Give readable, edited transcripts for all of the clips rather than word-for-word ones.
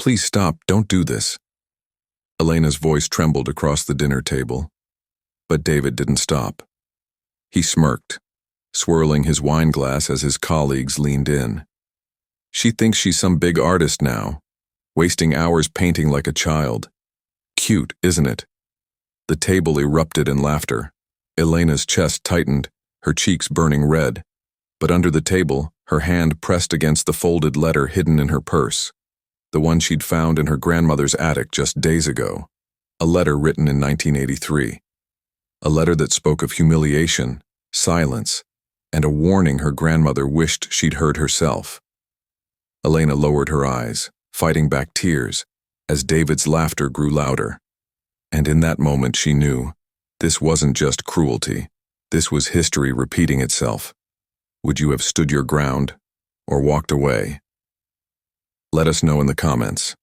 Please stop, don't do this. Elena's voice trembled across the dinner table. But David didn't stop. He smirked, swirling his wine glass as his colleagues leaned in. She thinks she's some big artist now, wasting hours painting like a child. Cute, isn't it? The table erupted in laughter. Elena's chest tightened, her cheeks burning red. But under the table, her hand pressed against the folded letter hidden in her purse, the one she'd found in her grandmother's attic just days ago. A letter written in 1983. A letter that spoke of humiliation, silence, and a warning her grandmother wished she'd heard herself. Elena lowered her eyes, fighting back tears, as David's laughter grew louder. And in that moment she knew, this wasn't just cruelty, this was history repeating itself. Would you have stood your ground, or walked away? Let us know in the comments.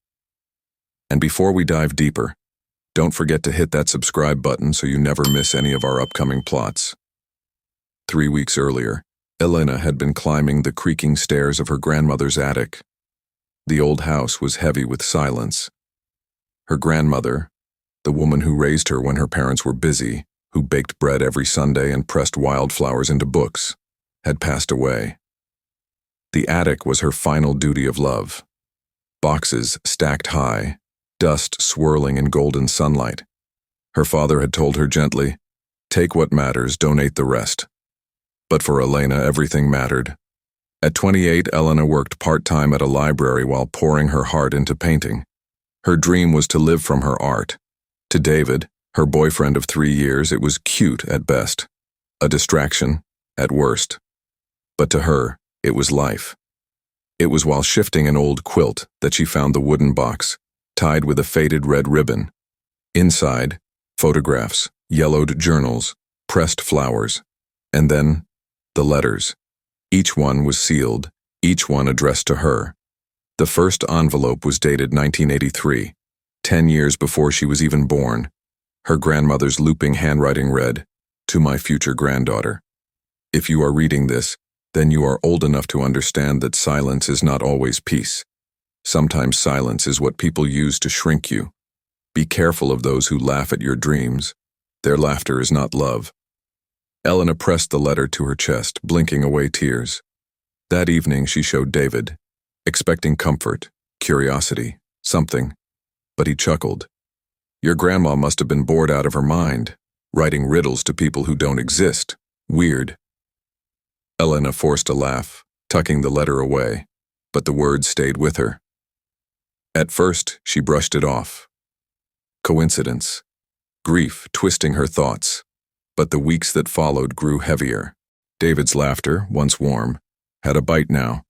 And before we dive deeper, don't forget to hit that subscribe button so you never miss any of our upcoming plots. 3 weeks earlier, Elena had been climbing the creaking stairs of her grandmother's attic. The old house was heavy with silence. Her grandmother, the woman who raised her when her parents were busy, who baked bread every Sunday and pressed wildflowers into books, had passed away. The attic was her final duty of love. Boxes stacked high, dust swirling in golden sunlight. Her father had told her gently, "Take what matters, donate the rest." But for Elena, everything mattered. At 28, Elena worked part-time at a library while pouring her heart into painting. Her dream was to live from her art. To David, her boyfriend of 3 years, it was cute at best, a distraction at worst. But to her, it was life. It was while shifting an old quilt that she found the wooden box, tied with a faded red ribbon. Inside, photographs, yellowed journals, pressed flowers, and then the letters. Each one was sealed, each one addressed to her. The first envelope was dated 1983, 10 years before she was even born. Her grandmother's looping handwriting read, "To my future granddaughter. If you are reading this, then you are old enough to understand that silence is not always peace. Sometimes silence is what people use to shrink you. Be careful of those who laugh at your dreams. Their laughter is not love." Elena pressed the letter to her chest, blinking away tears. That evening she showed David, expecting comfort, curiosity, something. But he chuckled. "Your grandma must have been bored out of her mind, writing riddles to people who don't exist. Weird." Elena forced a laugh, tucking the letter away, but the words stayed with her. At first, she brushed it off. Coincidence. Grief twisting her thoughts. But the weeks that followed grew heavier. David's laughter, once warm, had a bite now.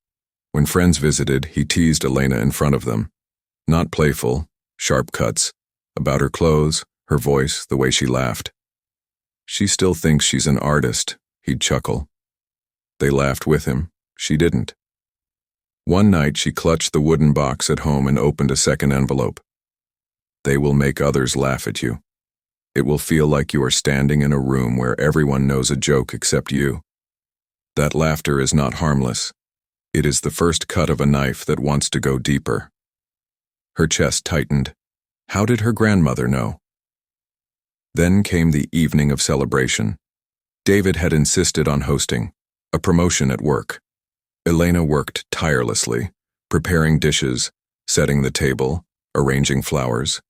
When friends visited, he teased Elena in front of them. Not playful, sharp cuts, about her clothes, her voice, the way she laughed. "She still thinks she's an artist," he'd chuckle. They laughed with him. She didn't. One night she clutched the wooden box at home and opened a second envelope. "They will make others laugh at you. It will feel like you are standing in a room where everyone knows a joke except you. That laughter is not harmless. It is the first cut of a knife that wants to go deeper." Her chest tightened. How did her grandmother know? Then came the evening of celebration. David had insisted on hosting, a promotion at work. Elena worked tirelessly, preparing dishes, setting the table, arranging flowers.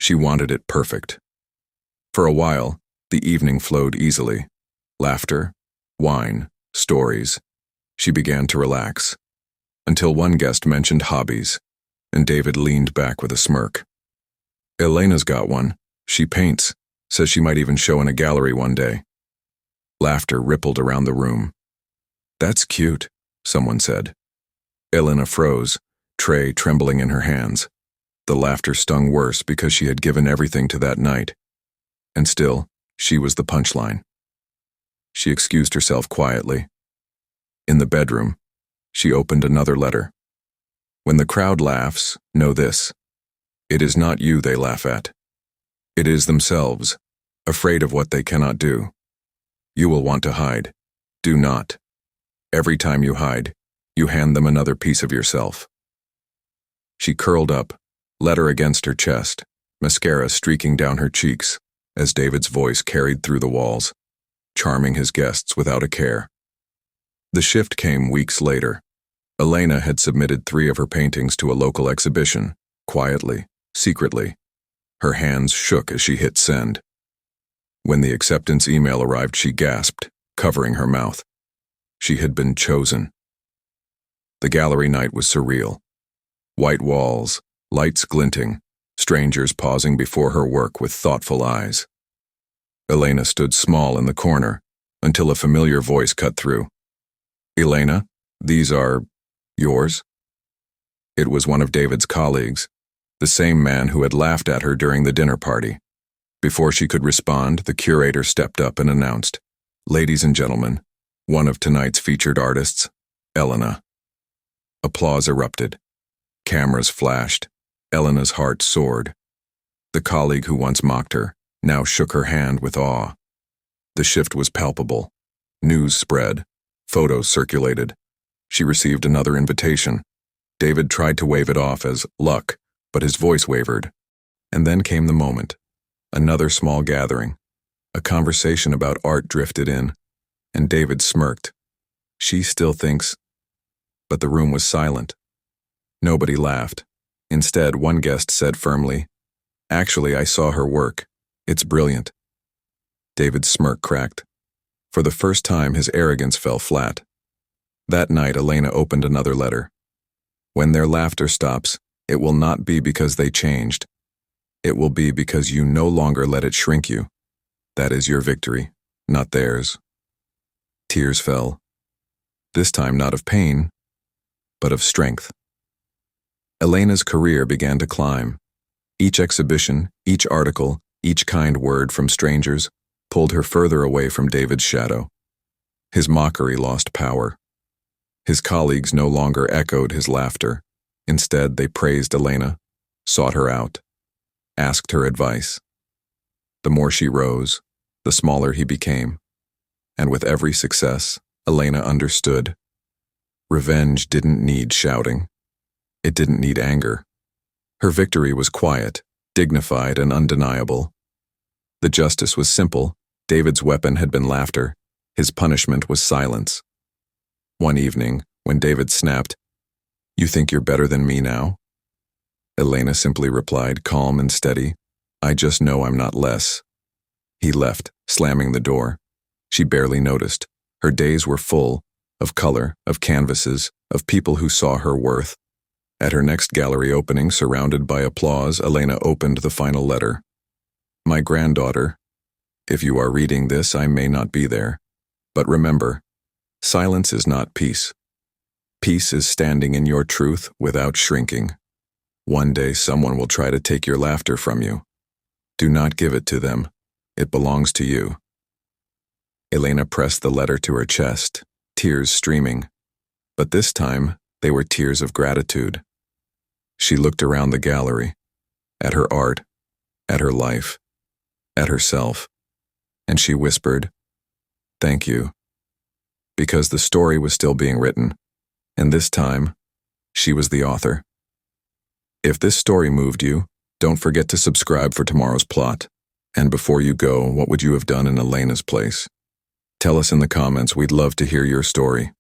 She wanted it perfect. For a while, the evening flowed easily. Laughter, wine, stories. She began to relax. Until one guest mentioned hobbies, and David leaned back with a smirk. "Elena's got one. She paints. Says she might even show in a gallery one day." Laughter rippled around the room. "That's cute," someone said. Elena froze, tray trembling in her hands. The laughter stung worse because she had given everything to that night. And still, she was the punchline. She excused herself quietly. In the bedroom, she opened another letter. "When the crowd laughs, know this. It is not you they laugh at. It is themselves, afraid of what they cannot do. You will want to hide. Do not. Every time you hide, you hand them another piece of yourself." She curled up, letter against her chest, mascara streaking down her cheeks, as David's voice carried through the walls, charming his guests without a care. The shift came weeks later. Elena had submitted 3 of her paintings to a local exhibition, quietly, secretly. Her hands shook as she hit send. When the acceptance email arrived, she gasped, covering her mouth. She had been chosen. The gallery night was surreal. White walls, lights glinting, strangers pausing before her work with thoughtful eyes. Elena stood small in the corner until a familiar voice cut through. "Elena, these are yours?" It was one of David's colleagues, the same man who had laughed at her during the dinner party. Before she could respond, the curator stepped up and announced, "Ladies and gentlemen, one of tonight's featured artists, Elena." Applause erupted. Cameras flashed. Elena's heart soared. The colleague who once mocked her now shook her hand with awe. The shift was palpable. News spread. Photos circulated. She received another invitation. David tried to wave it off as luck, but his voice wavered. And then came the moment. Another small gathering. A conversation about art drifted in, and David smirked. She still thinks. But the room was silent. Nobody laughed. Instead, one guest said firmly, "Actually, I saw her work. It's brilliant." David's smirk cracked. For the first time, his arrogance fell flat. That night, Elena opened another letter. "When their laughter stops, it will not be because they changed. It will be because you no longer let it shrink you. That is your victory, not theirs." Tears fell. This time not of pain, but of strength. Elena's career began to climb. Each exhibition, each article, each kind word from strangers pulled her further away from David's shadow. His mockery lost power. His colleagues no longer echoed his laughter. Instead, they praised Elena, sought her out, asked her advice. The more she rose, the smaller he became. And with every success, Elena understood. Revenge didn't need shouting. It didn't need anger. Her victory was quiet, dignified, and undeniable. The justice was simple. David's weapon had been laughter. His punishment was silence. One evening, when David snapped, "You think you're better than me now?" Elena simply replied, calm and steady, "I just know I'm not less." He left, slamming the door. She barely noticed. Her days were full, of color, of canvases, of people who saw her worth. At her next gallery opening, surrounded by applause, Elena opened the final letter. "My granddaughter, if you are reading this, I may not be there. But remember, silence is not peace. Peace is standing in your truth without shrinking. One day someone will try to take your laughter from you. Do not give it to them. It belongs to you." Elena pressed the letter to her chest, tears streaming. But this time, they were tears of gratitude. She looked around the gallery, at her art, at her life, at herself, and she whispered, "Thank you." Because the story was still being written, and this time, she was the author. If this story moved you, don't forget to subscribe for tomorrow's plot. And before you go, what would you have done in Elena's place? Tell us in the comments. We'd love to hear your story.